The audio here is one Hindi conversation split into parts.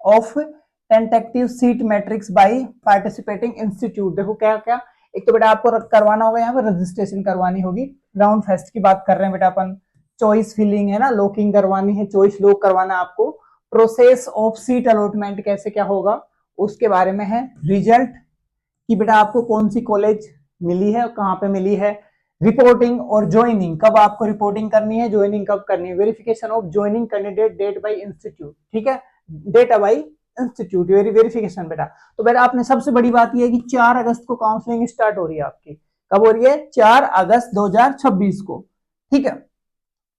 Of tentative seat matrix by participating institute. देखो क्या क्या, एक तो बेटा आपको करवाना होगा, यहाँ पे रजिस्ट्रेशन करवानी होगी। राउंड फेस्ट की बात कर रहे हैं बेटा अपन। चॉइस फिलिंग है ना, लॉकिंग करवानी है, चॉइस लॉक करवाना आपको। प्रोसेस ऑफ सीट अलॉटमेंट कैसे क्या होगा उसके बारे में है। रिजल्ट कि बेटा आपको कौन सी कॉलेज मिली है और कहाँ पे मिली है। रिपोर्टिंग और ज्वाइनिंग, कब आपको रिपोर्टिंग करनी है, ज्वाइनिंग कब करनी है। Verification of joining candidate date by institute, ठीक है, डेटा बाय इंस्टीट्यूट वेरिफिकेशन बेटा। तो बेटा आपने सबसे बड़ी बात यह है कि 4 अगस्त को काउंसलिंग स्टार्ट हो रही है आपकी। कब हो रही है? 4 अगस्त 2026 को, ठीक है।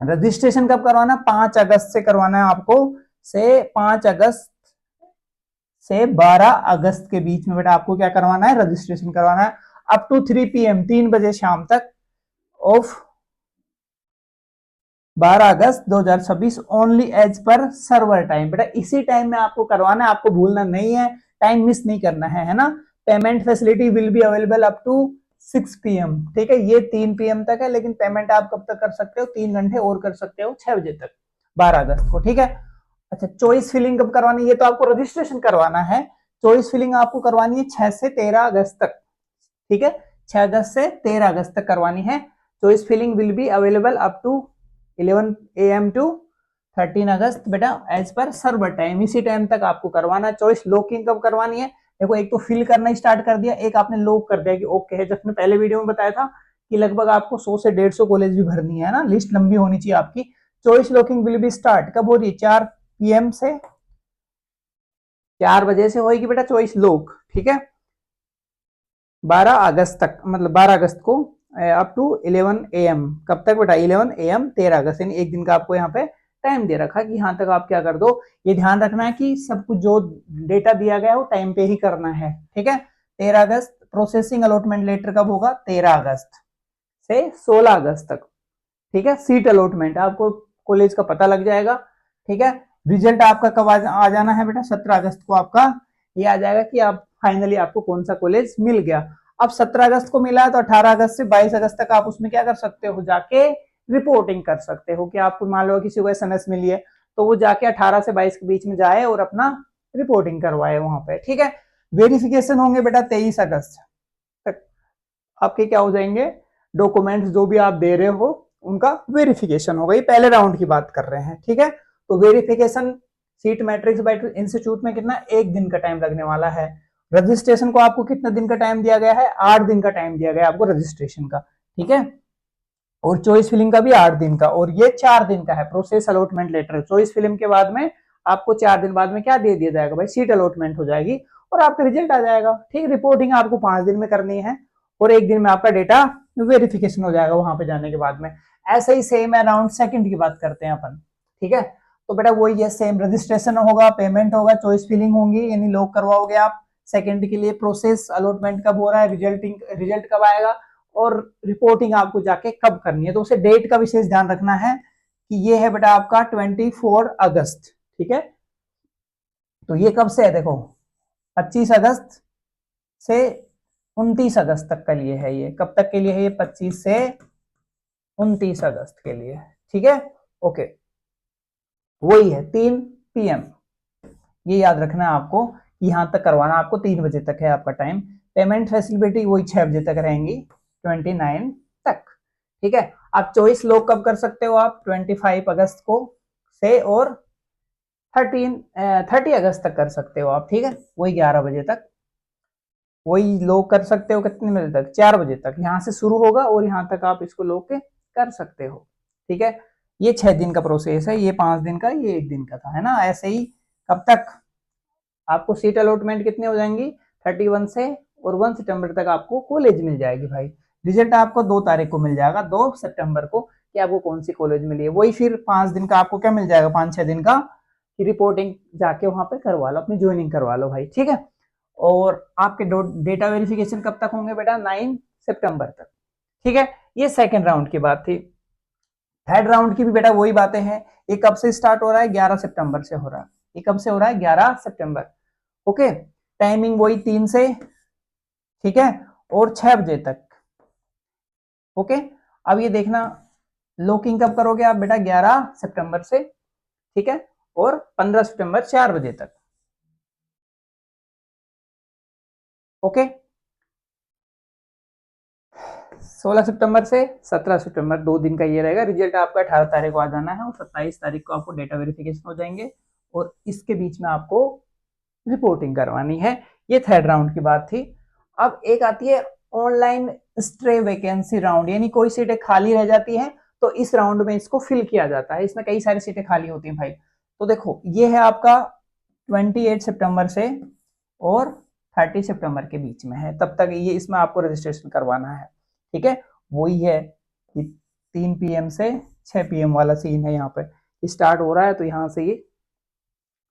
रजिस्ट्रेशन कब करवाना? 5 अगस्त से करवाना है आपको, से 5 अगस्त से 12 अगस्त के बीच में बेटा आपको क्या करवाना है? रजिस्ट्रेशन करवाना है। अप टू 3 PM 3 बजे शाम तक ऑफ 12 अगस्त 2026 only as per server time. बेटा इसी टाइम में आपको करवाना है, आपको भूलना नहीं है, टाइम मिस नहीं करना है ना। Payment facility will be available up to 6 PM, ठीक है। ये 3 PM तक है, लेकिन पेमेंट आप कब तक कर सकते हो? 3 घंटे और कर सकते हो, 6 बजे तक 12 अगस्त को, ठीक है। अच्छा, चॉइस फिलिंग कब करवानी है? ये तो आपको रजिस्ट्रेशन करवाना है। चॉइस फिलिंग आपको करवानी है 6 से 13 अगस्त तक, ठीक है। 6 अगस्त से 13 अगस्त तक करवानी है। Choice filling will be available up to 11 AM to 13 अगस्त बेटा एज पर सर्वर टाइम। इसी टाइम तक आपको करवाना है। चॉइस लॉकिंग कब करवानी है? देखो, एक तो फिल करना स्टार्ट कर दिया, एक आपने लॉक कर दिया कि ओके है। जैसे पहले वीडियो में बताया था कि लगभग आपको 100 से 150 कॉलेज भी भरनी है ना, लिस्ट लंबी होनी चाहिए आपकी। Choice locking will be start कब हो रही है? 4 PM से 4 बजे से होगी बेटा चॉइस लॉक, ठीक है। 12 अगस्त तक, मतलब 12 अगस्त को अप टू 11 AM। कब तक बेटा? 11 AM 13 अगस्त, यानी एक दिन का आपको यहाँ पे टाइम दे रखा कि यहाँ तक आप क्या कर दो। ये ध्यान रखना है कि सब कुछ जो डेटा दिया गया है वो टाइम पे ही करना है, ठीक है। 13 अगस्त। प्रोसेसिंग अलॉटमेंट लेटर कब होगा? 13 अगस्त से 16 अगस्त तक, ठीक है। सीट अलॉटमेंट आपको कॉलेज का पता लग जाएगा, ठीक है। रिजल्ट आपका कब आ जाना है बेटा? 17 अगस्त को आपका ये आ जाएगा कि आप फाइनली आपको कौन सा कॉलेज मिल गया। अब 17 अगस्त को मिला है तो 18 अगस्त से 22 अगस्त तक आप उसमें क्या कर सकते हो? जाके रिपोर्टिंग कर सकते हो कि आपको मान लो किसी को SMS मिली है तो वो जाके 18 से 22 के बीच में जाए और अपना रिपोर्टिंग करवाए वहां पे, ठीक है। वेरिफिकेशन होंगे बेटा 23 अगस्त तक। आपके क्या हो जाएंगे? डॉक्यूमेंट्स जो भी आप दे रहे हो उनका वेरिफिकेशन होगा। ये पहले राउंड की बात कर रहे हैं, ठीक है। तो verification seat matrix bye institute में कितना? 1 दिन का टाइम लगने वाला है। रजिस्ट्रेशन को आपको कितना दिन का टाइम दिया गया है? 8 दिन का टाइम दिया गया है आपको रजिस्ट्रेशन का, ठीक है। और चॉइस फिलिंग का भी 8 दिन का, और ये 4 दिन का है process allotment letter. Choice filling के बाद में आपको 4 दिन बाद में क्या दे दिया जाएगा भाई? सीट अलॉटमेंट हो जाएगी और आपका रिजल्ट आ जाएगा, ठीक। रिपोर्टिंग आपको 5 दिन में करनी है और 1 दिन में आपका डेटा वेरिफिकेशन हो जाएगा वहां पे जाने के बाद में। ऐसे ही सेम है, राउंड सेकंड की बात करते हैं अपन, ठीक है। तो बेटा वही है, सेम रजिस्ट्रेशन होगा, पेमेंट होगा, चॉइस फिलिंग होंगी, यानी लॉक करवाओगे आप। सेकंड के लिए प्रोसेस अलॉटमेंट कब हो रहा है, रिजल्ट कब आएगा, और रिपोर्टिंग आपको जाके कब करनी है। तो उसे डेट का विशेष ध्यान रखना है कि ये है बेटा आपका 24 अगस्त, ठीक है। तो ये कब से है? देखो 25 अगस्त से 29 अगस्त तक के लिए है। ये कब तक के लिए है? ये 25 से 29 अगस्त के लिए, ठीक है। ओके, वही है 3 PM। ये याद रखना है आपको, यहां तक करवाना आपको 3 बजे तक है आपका टाइम। पेमेंट फैसिलिटी वही 6 बजे तक रहेंगी, 29 तक, ठीक है। आप चॉइस लॉक कब कर सकते हो? आप 25 अगस्त को से और 30 अगस्त तक कर सकते हो आप, ठीक है। वही 11 बजे तक वही लॉक कर सकते हो। कितने बजे तक? 4 बजे तक यहां से शुरू होगा और यहां तक आप इसको लॉक कर सकते हो, ठीक है। ये 6 दिन का प्रोसेस है, ये 5 दिन का, ये 1 दिन का था, है ना। ऐसे ही कब तक आपको सीट अलॉटमेंट कितने हो जाएंगी? 31 से और 1 सितंबर तक आपको कॉलेज मिल जाएगी भाई। रिजल्ट आपको 2 तारीख को मिल जाएगा, 2 सितंबर को, कि आपको कौन सी कॉलेज मिली है। वही फिर 5 दिन का आपको क्या मिल जाएगा? 5-6 दिन का कि रिपोर्टिंग जाके वहां पे करवा लो, अपनी ज्वाइनिंग करवा लो भाई, ठीक है। और आपके डेटा वेरिफिकेशन कब तक होंगे बेटा? 9 सितंबर तक, ठीक है। ये सेकेंड राउंड की बात थी। थर्ड राउंड की भी बेटा वही बातें हैं। ये कब से स्टार्ट हो रहा है? 11 सितंबर से हो रहा है। ये कब से हो रहा है? 11 सितंबर, ओके। टाइमिंग वही 3 से, ठीक है, और 6 बजे तक, ओके। अब ये देखना, लॉकिंग कब करोगे आप बेटा? 11 सितंबर से, ठीक है, और 15 सितंबर 4 बजे तक, ओके। 16 सितंबर से 17 सितंबर 2 दिन का ये रहेगा। रिजल्ट आपका 18 तारीख को आ जाना है और 27 तारीख को आपको डेटा वेरिफिकेशन हो जाएंगे और इसके बीच में आपको रिपोर्टिंग करवानी है। ये थर्ड राउंड की बात थी। अब एक आती है ऑनलाइन स्ट्रे वैकेंसी राउंड, यानी कोई सीटें खाली रह जाती हैं तो इस राउंड में इसको फिल किया जाता है। इसमें कई सारी सीटें खाली होती हैं भाई। तो देखो ये है आपका 28 सितंबर से और 30 सितंबर के बीच में है, तब तक ये इसमें आपको रजिस्ट्रेशन करवाना है। ठीक है, वही है कि 3 PM से 6 PM वाला सीन है। यहाँ पे स्टार्ट हो रहा है तो यहाँ से ये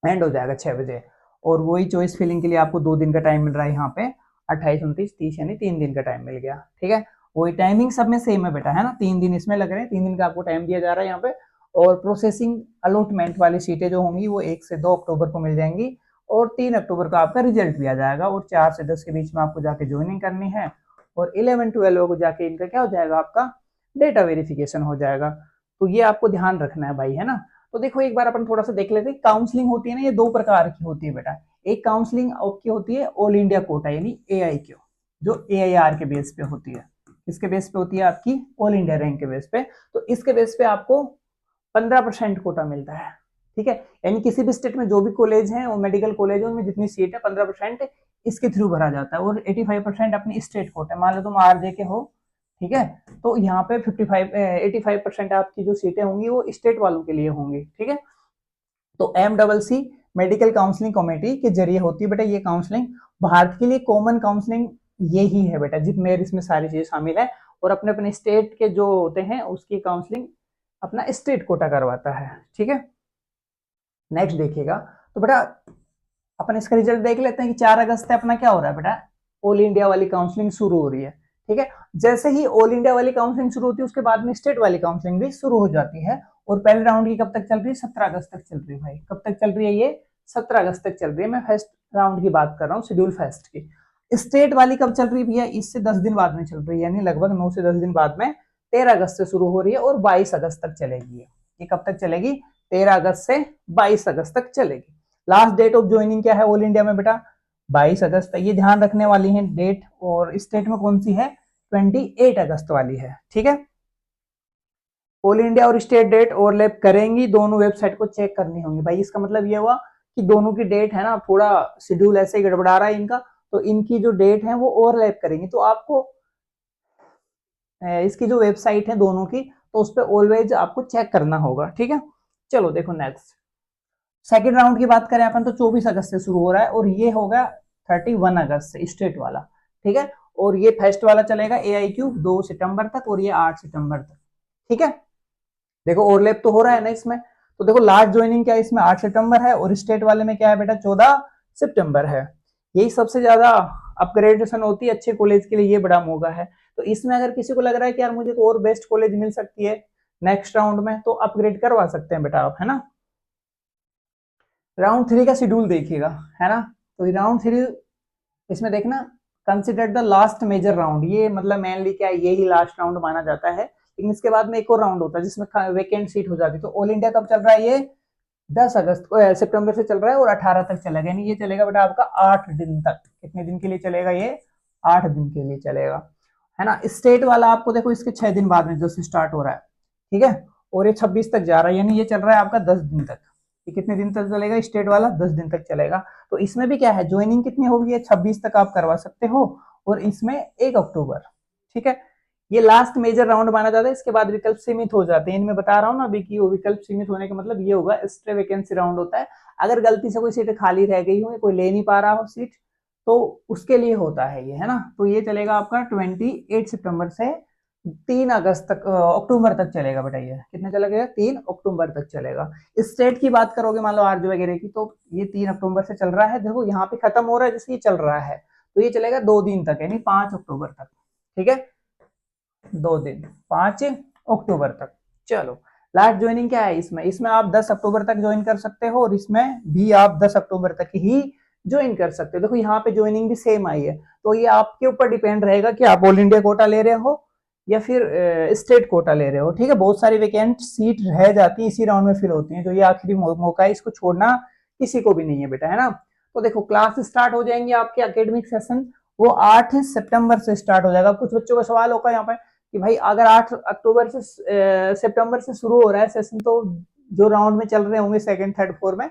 एंड हो जाएगा 6 बजे। और वही चॉइस फिलिंग के लिए आपको 2 दिन का टाइम मिल रहा है यहाँ पे, 28, 29, 30 यानी 3 दिन का टाइम मिल गया। ठीक है, वही टाइमिंग सब में सेम है बेटा, है ना। 3 दिन इसमें लग रहे हैं, 3 दिन का आपको टाइम दिया जा रहा है यहाँ पे। और प्रोसेसिंग अलॉटमेंट वाली सीटें जो होंगी वो 1 से 2 अक्टूबर को मिल जाएंगी और 3 अक्टूबर को आपका रिजल्ट भी आ जाएगा और 4 से 10 के बीच में आपको जाके ज्वाइनिंग करनी है और 11-12 को जाके इनका क्या हो जाएगा, आपका डेटा वेरिफिकेशन हो जाएगा। तो ये आपको ध्यान रखना है भाई, है ना। तो देखो एक बार अपन थोड़ा सा देख लेते हैं। काउंसलिंग होती है ना, ये 2 प्रकार की होती है बेटा। एक काउंसलिंग आपकी होती है ऑल इंडिया कोटा यानी AIQ, जो AIR के बेस पे होती है। इसके बेस पे होती है आपकी ऑल इंडिया रैंक के बेस पे। तो इसके बेस पे आपको 15% कोटा मिलता है। ठीक है, यानी किसी भी स्टेट में जो भी कॉलेज है और मेडिकल कॉलेज है उनमें जितनी सीट है 15% इसके थ्रू भरा जाता है और 85% अपनी स्टेट कोटा है। मान लो तुम RJ के हो, ठीक है, तो यहाँ पे 85% आपकी जो सीटें होंगी वो स्टेट वालों के लिए होंगी। ठीक है, तो MCC मेडिकल काउंसलिंग कमेटी के जरिए होती है बेटा ये काउंसलिंग। भारत के लिए कॉमन काउंसलिंग ये ही है बेटा, जिसमें इसमें सारी चीजें शामिल है और अपने अपने स्टेट के जो होते हैं उसकी काउंसलिंग अपना स्टेट कोटा करवाता है। ठीक है, नेक्स्ट देखिएगा। तो बेटा अपन इसका रिजल्ट देख लेते हैं कि 4 अगस्त से अपना क्या हो रहा है बेटा, ऑल इंडिया वाली काउंसलिंग शुरू हो रही है। ठीक है, जैसे ही ऑल इंडिया वाली काउंसलिंग शुरू होती है उसके बाद में स्टेट वाली काउंसलिंग भी शुरू हो जाती है। और पहले राउंड की कब तक चल रही है, 17 अगस्त तक चल रही है भाई। कब तक चल रही है ये, 17 अगस्त तक चल रही है। मैं फर्स्ट राउंड की बात कर रहा हूँ, शेड्यूल फर्स्ट की। स्टेट वाली कब चल रही है भैया, इससे 10 दिन बाद में चल रही है, यानी लगभग 9 से 10 दिन बाद में 13 अगस्त से शुरू हो रही है और 22 अगस्त तक चलेगी। ये कब तक चलेगी, 13 अगस्त से 22 अगस्त तक चलेगी। लास्ट डेट ऑफ ज्वाइनिंग क्या है ऑल इंडिया में बेटा, 22 अगस्त। ये ध्यान रखने वाली है डेट। और स्टेट में कौन सी है, 28 अगस्त वाली है। ठीक है, ऑल इंडिया और स्टेट डेट ओवरलैप करेंगी, दोनों वेबसाइट को चेक करनी होंगी भाई। इसका मतलब ये हुआ कि दोनों की डेट है ना, थोड़ा शेड्यूल ऐसे ही गड़बड़ा रहा है इनका, तो इनकी जो डेट है वो ओवरलैप करेंगी। तो आपको इसकी जो वेबसाइट है दोनों की, तो उस पर ऑलवेज आपको चेक करना होगा। ठीक है, चलो देखो नेक्स्ट सेकेंड राउंड की बात करें अपन तो 24 अगस्त से शुरू हो रहा है और ये होगा 31 अगस्त से स्टेट वाला। ठीक है, और ये फर्स्ट वाला चलेगा AIQ 2 सितंबर तक और ये 8 सितंबर तक। ठीक है, देखो ओवरलैप तो हो रहा है ना इसमें। तो देखो लास्ट ज्वाइनिंग क्या है इसमें, 8 सितंबर है और स्टेट वाले में क्या है बेटा, 14 सितंबर है। यही सबसे ज्यादा अपग्रेडेशन होती है अच्छे कॉलेज के लिए, ये बड़ा मौका है। तो इसमें अगर किसी को लग रहा है कि यार मुझे और बेस्ट कॉलेज मिल सकती है नेक्स्ट राउंड में, तो अपग्रेड करवा सकते हैं बेटा आप, है ना। राउंड 3 का शेड्यूल देखिएगा, है ना। तो राउंड 3 इसमें देखना, consider the last major round. ये मतलब मेनली क्या है, यही लास्ट राउंड माना जाता है। लेकिन इसके बाद में एक और राउंड होता है जिसमें वेकेंट सीट हो जाती है। तो ऑल इंडिया कब चल रहा है, ये 10 अगस्त को सितंबर से चल रहा है और 18 तक चलेगा, यानी ये चलेगा बेटा आपका 8 दिन तक। कितने दिन के लिए चलेगा ये, 8 दिन के लिए चलेगा, है ना। स्टेट वाला आपको देखो इसके 6 दिन बाद में जो स्टार्ट हो रहा है, ठीक है, और ये 26 तक जा रहा है, यानी ये चल रहा है आपका 10 दिन तक। ये कितने दिन तक चलेगा, स्टेट वाला 10 दिन तक चलेगा। तो इसमें भी क्या है, ज्वाइनिंग कितनी होगी, 26 तक आप करवा सकते हो और इसमें 1 अक्टूबर। ठीक है, ये लास्ट मेजर राउंड माना जाता है। इसके बाद विकल्प सीमित हो जाते हैं। इनमें बता रहा हूँ ना अभी कि वो विकल्प सीमित होने का मतलब ये होगा, स्ट्रे वैकेंसी राउंड होता है। अगर गलती से कोई सीट खाली रह गई हो, कोई ले नहीं पा रहा हो सीट, तो उसके लिए होता है ये, है ना। तो ये चलेगा आपका 28 सितंबर से 3 अगस्त तक, अक्टूबर तक चलेगा बेटा। ये कितने चलेगा, 3 अक्टूबर तक चलेगा। स्टेट की बात करोगे मान लो RJ वगैरह की, तो ये 3 अक्टूबर से चल रहा है। देखो यहाँ पे खत्म हो रहा है जैसे ये चल रहा है, तो ये चलेगा 2 दिन तक, यानी 5 अक्टूबर तक। ठीक है, 2 दिन, 5 अक्टूबर तक। चलो लास्ट ज्वाइनिंग क्या है इसमें, इसमें आप 10 अक्टूबर तक ज्वाइन कर सकते हो और इसमें भी आप 10 अक्टूबर तक ही ज्वाइन कर सकते हो। देखो यहाँ पे ज्वाइनिंग भी सेम आई है। तो ये आपके ऊपर डिपेंड रहेगा कि आप ऑल इंडिया कोटा ले रहे हो या फिर स्टेट कोटा ले रहे हो। ठीक है, बहुत सारी वैकेंट सीट रह जाती है, इसी राउंड में फिल होती है। तो ये आखिरी मौका है, इसको छोड़ना किसी को भी नहीं है बेटा, है ना। तो देखो क्लास स्टार्ट हो जाएंगे आपके एकेडमिक सेशन वो 8 सितंबर से स्टार्ट हो जाएगा। कुछ बच्चों का सवाल होगा यहाँ पे कि भाई अगर 8 अक्टूबर से सितंबर से शुरू हो रहा है सेशन, तो जो राउंड में चल रहे होंगे सेकंड थर्ड फोर्थ में,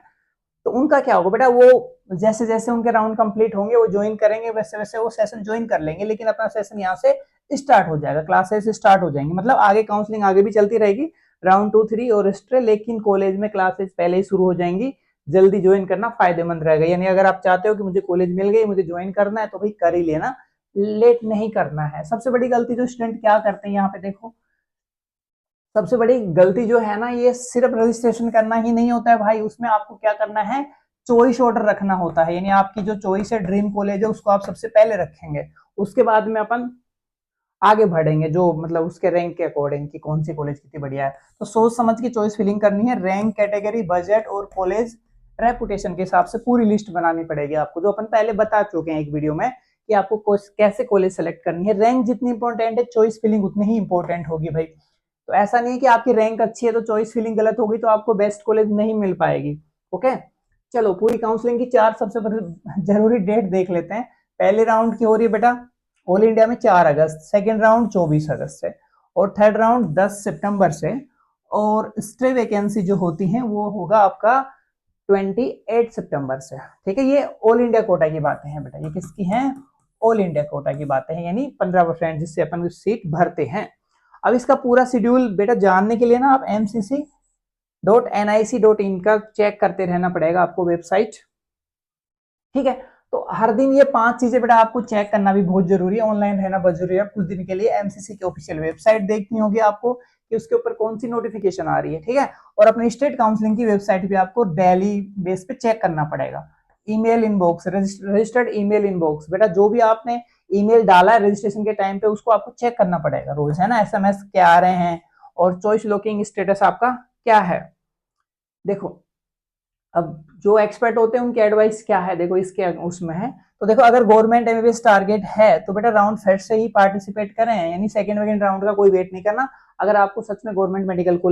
तो उनका क्या होगा बेटा, वो जैसे जैसे उनके राउंड कंप्लीट होंगे वो ज्वाइन करेंगे, वैसे वैसे वो सेशन ज्वाइन कर लेंगे, लेकिन अपना सेशन यहाँ से स्टार्ट हो जाएगा, क्लासेस स्टार्ट हो जाएंगी, मतलब आगे काउंसलिंग आगे भी चलती रहेगी, राउंड 2 3 और एक्स्ट्रा, लेकिन कॉलेज में क्लासेस पहले ही शुरू हो जाएंगी। जल्दी ज्वाइन करना फायदेमंद रहेगा, यानी अगर आप चाहते हो कि मुझे कॉलेज मिल गई, मुझे ज्वाइन करना है, तो भाई कर ही लेना, लेट नहीं करना है। सबसे बड़ी गलती जो स्टूडेंट क्या करते हैं यहाँ पे देखो, सबसे बड़ी गलती जो है ना, ये सिर्फ रजिस्ट्रेशन करना ही नहीं होता है भाई, उसमें आपको क्या करना है, चॉइस ऑर्डर रखना होता है, यानी आपकी जो चॉइस है ड्रीम कॉलेज है उसको आप सबसे पहले रखेंगे, उसके बाद में अपन आगे बढ़ेंगे, जो मतलब उसके रैंक के अकॉर्डिंग कि कौन सी कॉलेज कितनी बढ़िया है। तो सोच समझ के चॉइस फिलिंग करनी है, रैंक, कैटेगरी, बजट और कॉलेज रेपुटेशन के हिसाब से पूरी लिस्ट बनानी पड़ेगी आपको, जो अपन पहले बता चुके हैं एक वीडियो में कि आपको कैसे कॉलेज सेलेक्ट करनी है। रैंक जितनी इंपॉर्टेंट है, चॉइस फिलिंग उतनी ही इंपॉर्टेंट होगी भाई। तो ऐसा नहीं है कि आपकी रैंक अच्छी है तो चॉइस फिलिंग गलत होगी तो आपको बेस्ट कॉलेज नहीं मिल पाएगी। ओके, चलो पूरी काउंसलिंग की 4 सबसे जरूरी डेट देख लेते हैं। पहले राउंड की हो रही है बेटा ऑल इंडिया में 4 अगस्त, सेकेंड राउंड 24 अगस्त से, और थर्ड राउंड 10 सितंबर से, और स्टे वैकेंसी जो होती है वो होगा आपका 28 सितंबर से। ठीक है, ये ऑल इंडिया कोटा की बातें हैं बेटा, ये किसकी हैं, ऑल इंडिया कोटा की बातें हैं, यानी 15% जिससे अपन सीट भरते हैं। अब इसका पूरा शेड्यूल बेटा जानने के लिए ना आप mcc.nic.in का चेक करते रहना पड़ेगा आपको वेबसाइट। ठीक है, तो हर दिन ये 5 चीजें बेटा आपको चेक करना भी बहुत जरूरी है, ऑनलाइन रहना बहुत जरूरी है। कुछ दिन के लिए एमसीसी की ऑफिशियल वेबसाइट देखनी होगी आपको कि उसके ऊपर कौन सी नोटिफिकेशन आ रही है। ठीक है, और अपने स्टेट काउंसलिंग की वेबसाइट पे आपको डेली बेस पे चेक करना पड़ेगा। Email inbox, registered email inbox, बेटा जो भी आपने ईमेल डाला है रजिस्ट्रेशन के टाइम पे उसको आपको चेक करना पड़ेगा रोज, है ना, एसएमएस क्या आ रहे हैं और चॉइस लॉकिंग स्टेटस आपका क्या है। देखो अब जो एक्सपर्ट होते हैं उनकी एडवाइस क्या है, देखो इसके उसमें है, तो देखो अगर गवर्नमेंट एमबीबीएस टारगेट है तो बेटा राउंड फर्स्ट से ही पार्टिसिपेट करें, यानी सेकंड वेकेंड राउंड का कोई वेट नहीं करना। अगर आपको सच में गवर्नमेंट मेडिकल कॉलेज